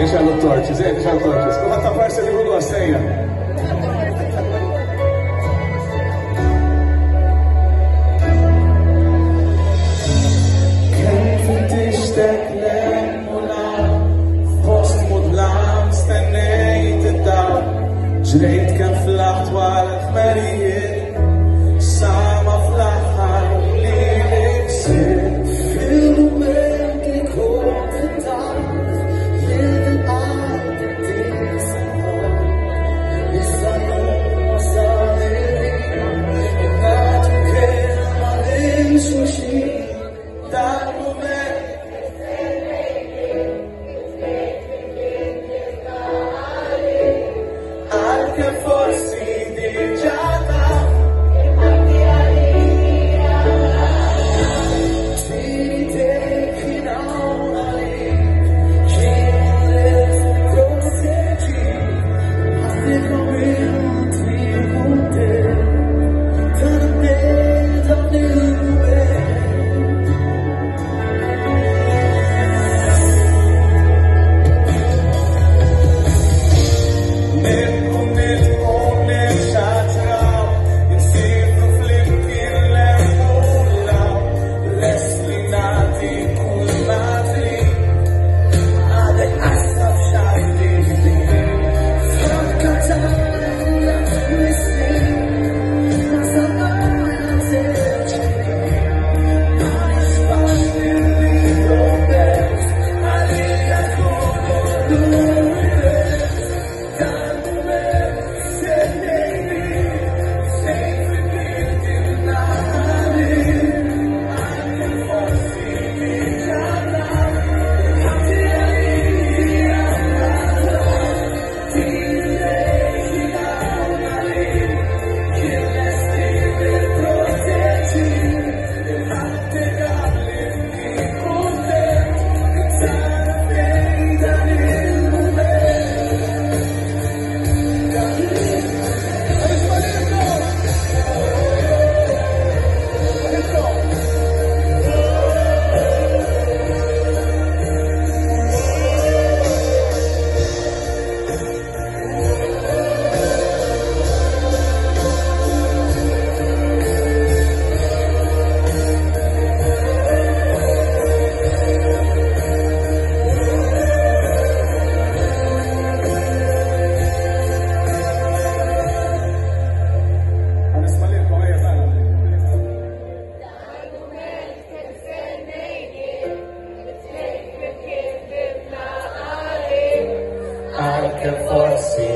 deixar no torte, Zé, deixar no torte. Escova tua parte, você derrubou a senha. ġrejt kem fl-aħt wara ħmerijiet sama fl-aħħar li l-iksir fil-mek ikun tittar jil-qalb tisħol jistanu salirina innatu kelma l-xuxin dal-moment che forsi digià anche forse